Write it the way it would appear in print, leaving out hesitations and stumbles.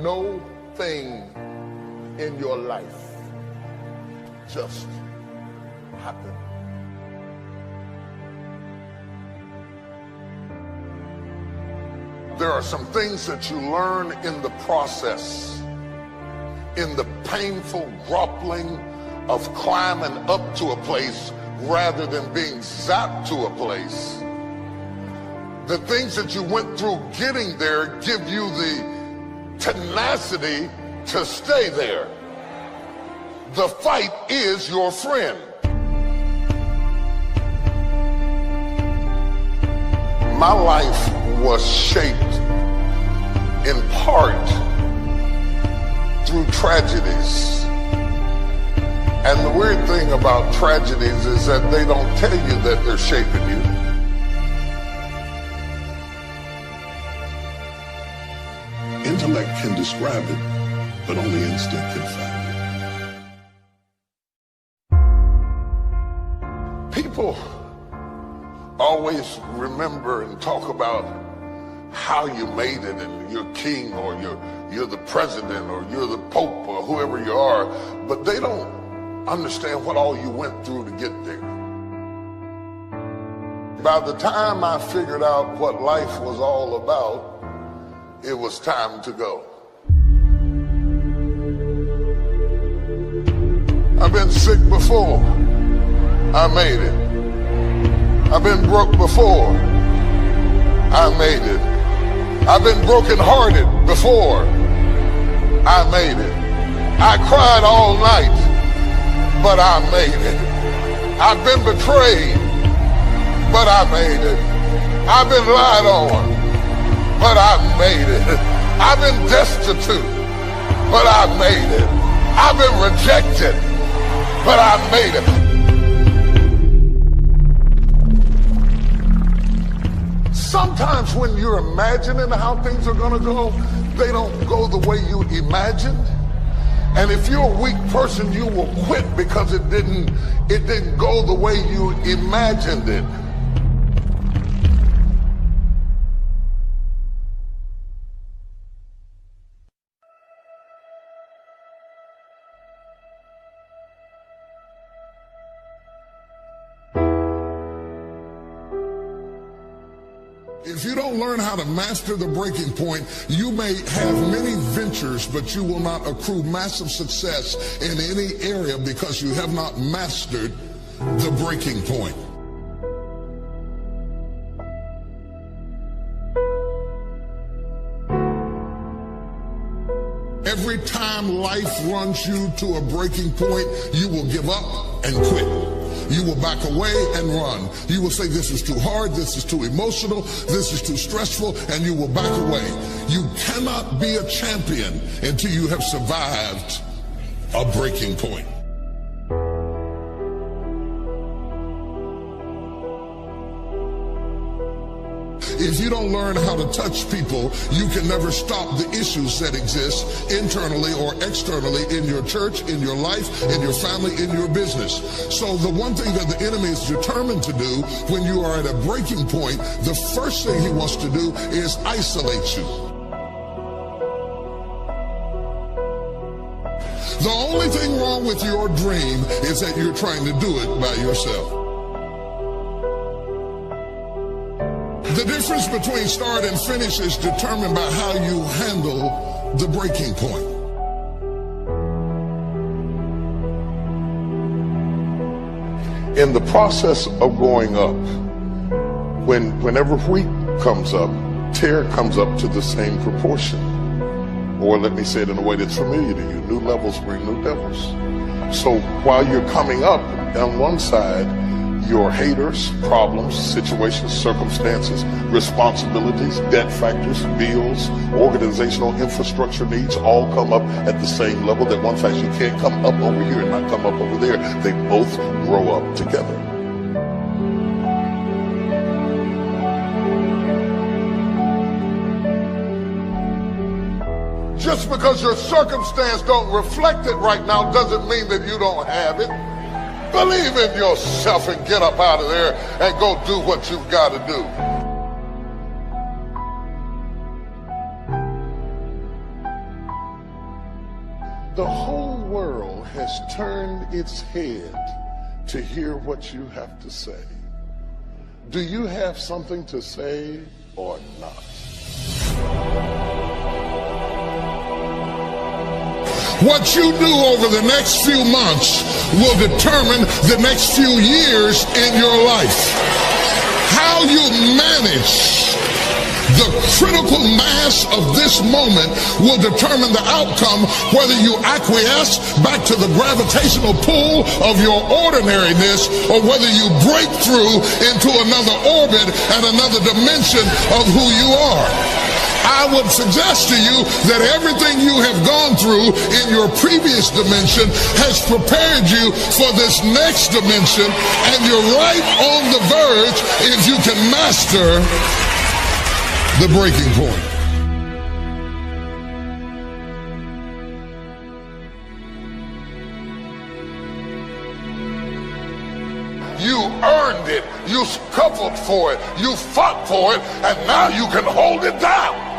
No thing in your life just happen. There are some things that you learn in the process, in the painful grappling of climbing up to a place rather than being zapped to a place. The things that you went through getting there give you the tenacity to stay there. The fight is your friend. My life was shaped in part through tragedies. And the weird thing about tragedies is that they don't tell you that they're shaping you. Intellect can describe it, but only instinct can find it. People always remember and talk about how you made it and you're king or you're the president or you're the pope or whoever you are, but they don't understand what all you went through to get there. By the time I figured out what life was all about, it was time to go. I've been sick before. I made it. I've been broke before. I made it. I've been brokenhearted before. I made it. I cried all night, but I made it. I've been betrayed, but I made it. I've been lied on, but I made it. I've been destitute, but I made it. I've been rejected, but I made it. Sometimes when you're imagining how things are gonna go, they don't go the way you imagined. And if you're a weak person, you will quit because it didn't go the way you imagined it. If you don't learn how to master the breaking point, you may have many ventures, but you will not accrue massive success in any area because you have not mastered the breaking point. Every time life runs you to a breaking point, you will give up and quit. You will back away and run. You will say, this is too hard, this is too emotional, this is too stressful, and you will back away. You cannot be a champion until you have survived a breaking point. If you don't learn how to touch people, you can never stop the issues that exist internally or externally in your church, in your life, in your family, in your business. So the one thing that the enemy is determined to do when you are at a breaking point, the first thing he wants to do is isolate you. The only thing wrong with your dream is that you're trying to do it by yourself. The difference between start and finish is determined by how you handle the breaking point. In the process of going up, whenever wheat comes up, tear comes up to the same proportion. Or let me say it in a way that's familiar to you, new levels bring new devils. So while you're coming up, on one side, your haters, problems, situations, circumstances, responsibilities, debt factors, bills, organizational infrastructure needs all come up at the same level. That one fact, you can't come up over here and not come up over there. They both grow up together. Just because your circumstance don't reflect it right now doesn't mean that you don't have it. Believe in yourself and get up out of there and go do what you've got to do. The whole world has turned its head to hear what you have to say. Do you have something to say or not? What you do over the next few months will determine the next few years in your life. How you manage the critical mass of this moment will determine the outcome, whether you acquiesce back to the gravitational pull of your ordinariness or whether you break through into another orbit and another dimension of who you are. I would suggest to you that everything you have gone through in your previous dimension has prepared you for this next dimension, and you're right on the verge if you can master the breaking point. You earned it. You scuffled for it. You fought for it. And now you can hold it down.